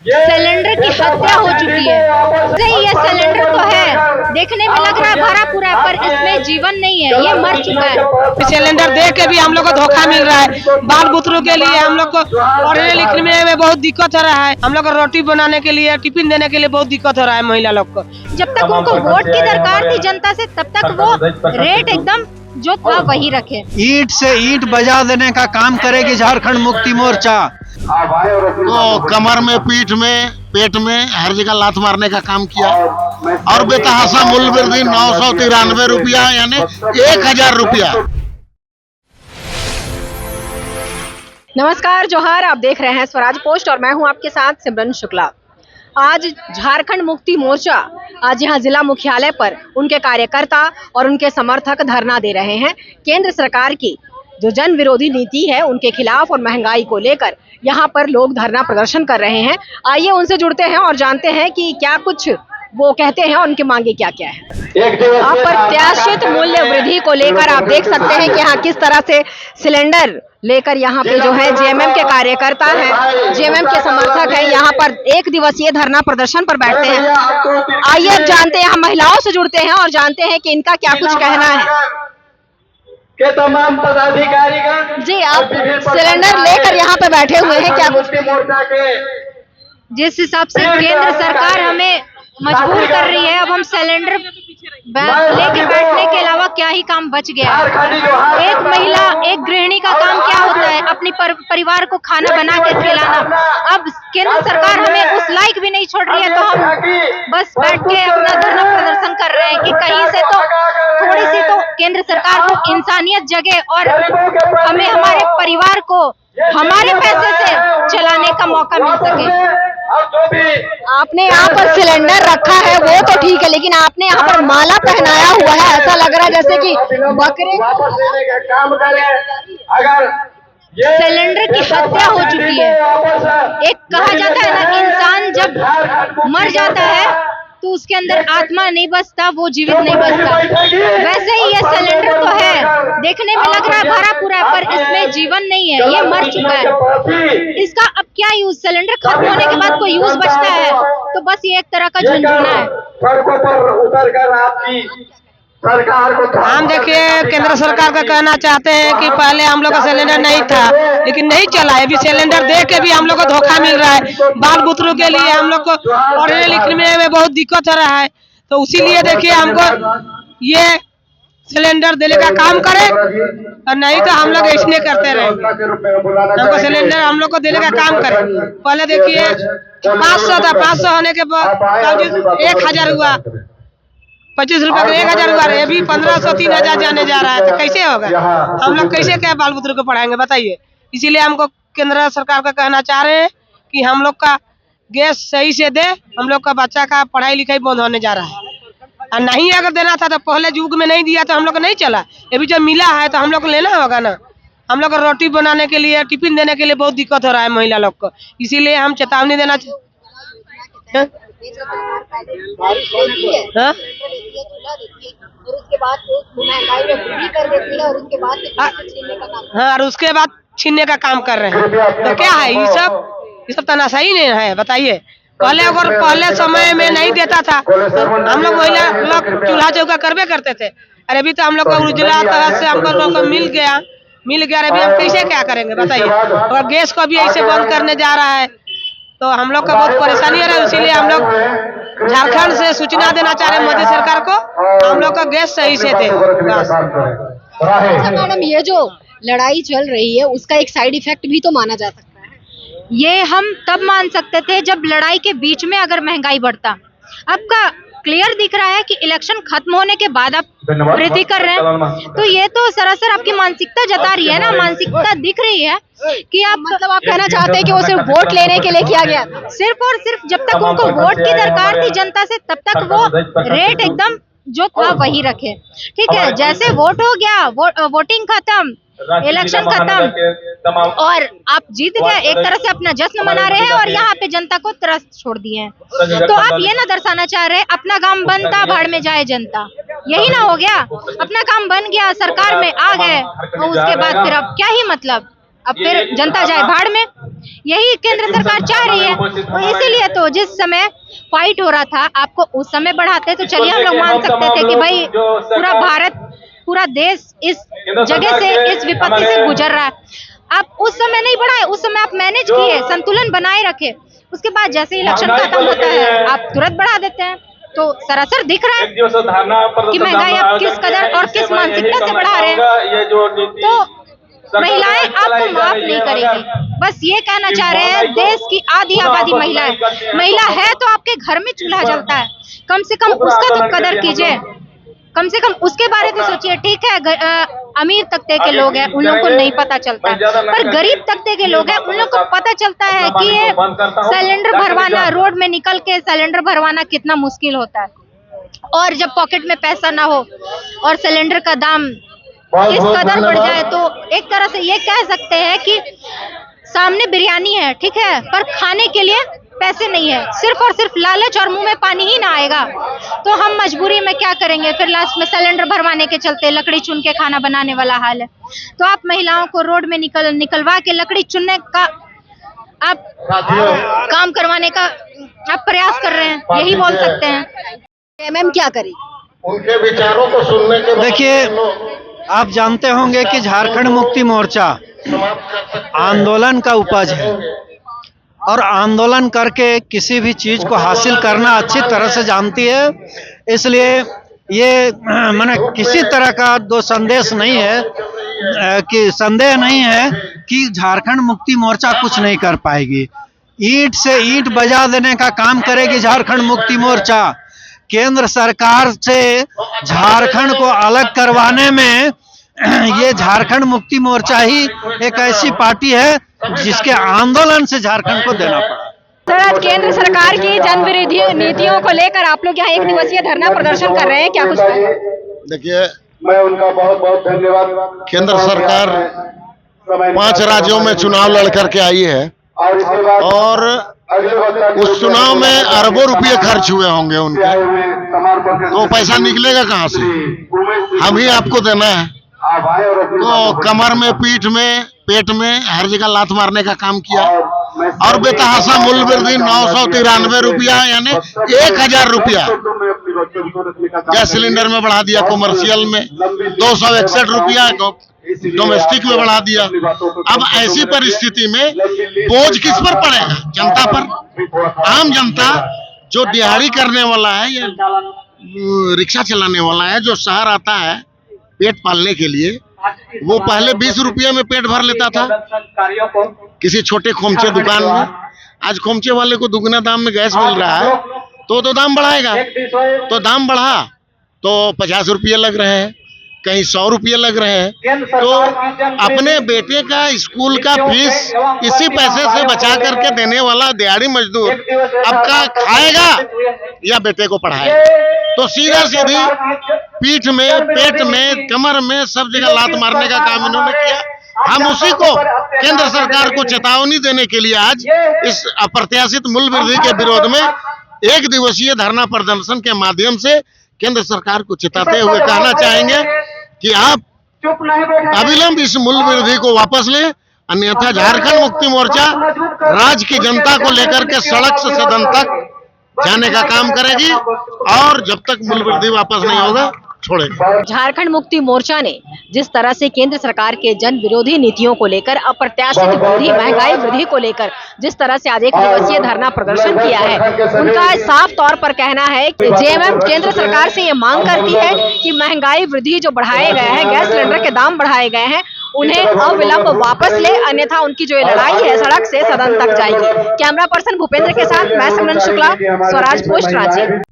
Cylinder की हत्या हो चुकी है। ये सिलेंडर तो है, देखने में लग रहा है भरा पूरा, पर इसमें जीवन नहीं है, ये मर चुका है। सिलेंडर देख के भी हम लोग को धोखा मिल रहा है। बाल बुतरू के लिए हम लोग को पढ़ने लिखने में बहुत दिक्कत हो रहा है। हम लोग को रोटी बनाने के लिए, टिफिन देने के लिए बहुत दिक्कत हो रहा है महिला लोग को। जब तक उनको वोट की दरकार थी जनता से, तब तक वो रेट एकदम जो था वही रखे। ईंट से ईंट बजा देने का काम करेगी झारखंड मुक्ति मोर्चा। तो कमर में, पीठ में, पेट में हर जगह लात मारने का काम किया और बेतहाशा मूल्य वृद्धि 993 रुपया यानी 1000 रुपया। नमस्कार, जोहार। आप देख रहे हैं स्वराज पोस्ट और मैं हूं आपके साथ सिमरन शुक्ला। आज झारखंड मुक्ति मोर्चा आज यहां जिला मुख्यालय पर उनके कार्यकर्ता और उनके समर्थक धरना दे रहे हैं। केंद्र सरकार की जो जन विरोधी नीति है उनके खिलाफ और महंगाई को लेकर यहां पर लोग धरना प्रदर्शन कर रहे हैं। आइए उनसे जुड़ते हैं और जानते हैं कि क्या कुछ वो कहते हैं और उनकी मांगे क्या क्या है। अप्रत्याशित मूल्य वृद्धि को लेकर आप देख सकते हैं कि यहाँ किस तरह से सिलेंडर लेकर यहाँ पे जो है जेएमएम के कार्यकर्ता हैं, जेएमएम के समर्थक हैं, यहाँ पर एक दिवसीय धरना प्रदर्शन पर बैठते हैं। आइए अब जानते हैं, हम महिलाओं से जुड़ते हैं और जानते हैं कि इनका क्या कुछ कहना है। के तमाम पदाधिकारी जी, आप सिलेंडर लेकर यहाँ पे बैठे हुए हैं, क्या कुछ? मोर्चा के जिस हिसाब से केंद्र सरकार हमें मजबूर कर रही है, अब हम सिलेंडर लेके बैठने के अलावा क्या ही काम बच गया है। एक महिला, एक गृहिणी का काम क्या होता है? अपनी परिवार को खाना बना के खिलाना। अब केंद्र सरकार हमें उस लायक भी नहीं छोड़ रही है, तो हम बस बैठ के अपना धरना प्रदर्शन कर रहे हैं कि कहीं से तो थोड़ी सी तो केंद्र सरकार को इंसानियत जगे और हमें हमारे परिवार को हमारे पैसे से चलाने का मौका मिल सके। आपने यहाँ पर सिलेंडर रखा है वो तो ठीक है, लेकिन आपने यहाँ पर माला पहनाया हुआ है, ऐसा लग रहा है जैसे कि बकरे। सिलेंडर की हत्या हो चुकी है। एक कहा जाता है ना, इंसान जब मर जाता है तो उसके अंदर आत्मा नहीं बचता, वो जीवित नहीं बचता। वैसे ही ये सिलेंडर तो है, देखने में लग रहा है भरा पूरा, पर इसमें जीवन नहीं है, ये मर चुका है। इसका अब क्या यूज? सिलेंडर खत्म होने के बाद कोई यूज बचता है तो बस ये एक तरह का झुनझुना है। सड़कों पर उतर कर आपकी सरकार को हम देखिए, केंद्र सरकार का कहना चाहते हैं कि पहले हम लोग का सिलेंडर नहीं था, लेकिन नहीं चला है। अभी सिलेंडर देख के भी हम लोग को धोखा मिल रहा है। बाल बुतरू के लिए हम लोग को पढ़ने लिखने में बहुत दिक्कत हो रहा है। तो इसीलिए देखिए, हमको ये सिलेंडर देने का काम करे और नहीं तो हम लोग ऐसे करते रहेंगे। हमको सिलेंडर हम लोग को देने का काम करे। पहले देखिए 500 था, 500 होने के बाद 1000 हुआ, 25 रुपए का 1000 हुआ। अभी 1500 3000 जाने जा रहा है, तो कैसे होगा? हम लोग कैसे क्या बाल बुतरू को पढ़ाएंगे बताइए? इसीलिए हमको केंद्र सरकार का कहना चाह रहे हैं कि हम लोग का गैस सही से दे। हम लोग का बच्चा का पढ़ाई लिखाई बंद होने जा रहा है, और नहीं अगर देना था तो पहले युग में नहीं दिया तो हम लोग को नहीं चला। अभी जब मिला है तो हम लोग को लेना होगा ना। हम लोग को रोटी बनाने के लिए, टिफिन देने के लिए बहुत दिक्कत हो रहा है महिला लोग को। इसीलिए हम चेतावनी देना और उसके बाद छीनने का काम कर रहे हैं। तो क्या है ये सब तानाशाही नहीं है बताइए? पहले समय में नहीं देता था तो हम लोग महिला लोग चूल्हा चौका करवे करते थे। अरे अभी तो हम लोग को उज्ज्वला तरह से हमको लोग मिल गया। अभी हम कैसे क्या करेंगे बताइए? और गैस को भी ऐसे बंद करने जा रहा है तो हम लोग का बहुत परेशानी है। इसीलिए हम लोग झारखंड से सूचना देना चाह रहे हैं मोदी सरकार को, हम लोग का गैस सही से दे। अच्छा मैडम, ये जो लड़ाई चल रही है उसका एक साइड इफेक्ट भी तो माना जा सकता है। ये हम तब मान सकते थे जब लड़ाई के बीच में अगर महंगाई बढ़ता। अब का क्लियर दिख रहा है कि इलेक्शन खत्म होने के बाद आप वृद्धि कर रहे हैं, तो ये तो सरासर आपकी मानसिकता जता रही है ना। मानसिकता दिख रही है कि आप मतलब आप कहना चाहते हैं कि वो सिर्फ वोट लेने के लिए किया गया, सिर्फ और सिर्फ जब तक उनको वोट की दरकार थी जनता से, तब तक वो रेट एकदम जो था वही रखे। ठीक है, जैसे वोट हो गया, वोटिंग खत्म, इलेक्शन खत्म और आप जीत गए, एक तरह से अपना जश्न मना रहे हैं और यहाँ पे जनता को त्रस्त छोड़ दिए हैं। तो आप ये ना दर्शाना चाह रहे अपना काम बनता भाड़ में जाए जनता, यही ना हो गया? अपना काम बन गया, सरकार में आ गए और उसके बाद फिर अब क्या ही मतलब? अब फिर जनता जाए भाड़ में। यही केंद्र सरकार चाह रही है। तो इसीलिए तो जिस समय फाइट हो रहा था, आपको उस समय बढ़ाते तो चलिए हम लोग मान सकते थे कि भाई पूरा भारत, पूरा देश इस जगह से, इस विपत्ति से गुजर रहा है। आप उस समय नहीं बढ़ाए, उस समय आप मैनेज किए, संतुलन बनाए रखे। उसके बाद जैसे ही इलेक्शन खत्म होता है आप तुरंत बढ़ा देते हैं। तो सरासर दिख रहा है कि महंगाई आप किस कदर और किस मानसिकता से बढ़ा रहे हैं। तो महिलाएं आपको माफ नहीं करेगी। बस ये कहना चाह रहे हैं, देश की आधी आबादी महिला है। महिला है तो आपके घर में चूल्हा जलता है, कम से कम उसका तो कदर कीजिए, कम से कम उसके बारे में सोचिए। ठीक है, अमीर तबके के लोग हैं, उन लोगों को नहीं पता चलता, पर गरीब तबके के लोग हैं, उन लोगों को पता चलता है कि ये सिलेंडर भरवाना, रोड में निकल के सिलेंडर भरवाना कितना मुश्किल होता है। और जब पॉकेट में पैसा ना हो और सिलेंडर का दाम इस कदर बढ़ जाए, तो एक तरह से ये कह सकते हैं कि सामने बिरयानी है, ठीक है, पर खाने के लिए पैसे नहीं है। सिर्फ और सिर्फ लालच और मुंह में पानी ही ना आएगा तो हम मजबूरी में क्या करेंगे। फिर लास्ट में सिलेंडर भरवाने के चलते लकड़ी चुन के खाना बनाने वाला हाल है। तो आप महिलाओं को रोड में निकलवा के लकड़ी चुनने का आप काम करवाने का आप प्रयास कर रहे हैं, यही बोल सकते हैं। मैम क्या करें? उनके विचारों को सुनने के बाद देखिए, आप जानते होंगे कि झारखंड मुक्ति मोर्चा आंदोलन का उपज है और आंदोलन करके किसी भी चीज को हासिल करना अच्छी तरह से जानती है। इसलिए ये माने किसी तरह का दो संदेश नहीं है कि संदेह नहीं है कि झारखंड मुक्ति मोर्चा कुछ नहीं कर पाएगी। ईंट से ईंट बजा देने का काम करेगी झारखंड मुक्ति मोर्चा। केंद्र सरकार से झारखंड को अलग करवाने में ये झारखंड मुक्ति मोर्चा ही एक ऐसी पार्टी है जिसके आंदोलन से झारखंड को देना पड़ा। सर, आज केंद्र सरकार की जन विरोधी नीतियों को लेकर आप लोग यहाँ 1 दिवसीय धरना प्रदर्शन कर रहे हैं, क्या कुछ कहें? देखिए, मैं उनका बहुत बहुत धन्यवाद। केंद्र सरकार 5 राज्यों में चुनाव लड़ करके आई है और इसके बाद और उस चुनाव में अरबों रुपये खर्च हुए होंगे उनके, तो पैसा निकलेगा कहाँ से? हम ही आपको देना है। तो कमर में, पीठ में, पेट में हर जगह लात मारने का काम किया और बेतहाशा मूल्य वृद्धि 993 रुपया यानी 1000 रुपया गैस सिलेंडर में बढ़ा दिया, कॉमर्शियल में 261 रुपया डोमेस्टिक में बढ़ा दिया। अब ऐसी परिस्थिति में बोझ किस पर पड़ेगा? जनता पर। आम जनता जो दिहाड़ी करने वाला है या रिक्शा चलाने वाला है, जो शहर आता है पेट पालने के लिए, वो पहले 20 रुपये में पेट भर लेता था किसी छोटे खोमचे दुकान में। आज खोमचे वाले को दुगना दाम में गैस मिल रहा है तो दाम बढ़ाएगा। तो दाम बढ़ा तो 50 रुपये लग रहे हैं, कहीं 100 रुपये लग रहे हैं। तो अपने बेटे का स्कूल का फीस इसी पैसे से बचा करके देने वाला दिहाड़ी मजदूर अब का खाएगा या बेटे को पढ़ाएगा? तो सीधा सीधी पीठ में, पेट में, कमर में सब जगह लात मारने का काम इन्होंने किया। हम उसी को केंद्र सरकार को चेतावनी देने के लिए आज इस अप्रत्याशित मूल्य वृद्धि के विरोध में 1 दिवसीय धरना प्रदर्शन के माध्यम से केंद्र सरकार को चेताते हुए कहना चाहेंगे कि आप अविलंब इस मूल्य वृद्धि को वापस लें, अन्यथा झारखंड मुक्ति मोर्चा राज्य की जनता को लेकर के सड़क से सदन तक जाने का काम करेगी और जब तक मूल्य वृद्धि वापस नहीं होगा छोड़ेगा। झारखंड मुक्ति मोर्चा ने जिस तरह से केंद्र सरकार के जन विरोधी नीतियों को लेकर, अप्रत्याशित वृद्धि, महंगाई वृद्धि को लेकर जिस तरह से आज 1 दिवसीय धरना प्रदर्शन किया है, उनका साफ तौर पर कहना है कि जेएमएम केंद्र सरकार से ये मांग करती है कि महंगाई वृद्धि जो बढ़ाए गए हैं, गैस सिलेंडर के दाम बढ़ाए गए हैं, उन्हें अविलंब वापस ले, अन्यथा उनकी जो लड़ाई है सड़क से सदन तक जाएगी। कैमरा पर्सन भूपेंद्र के साथ मैं सिमरन शुक्ला, स्वराज पोस्ट, रांची।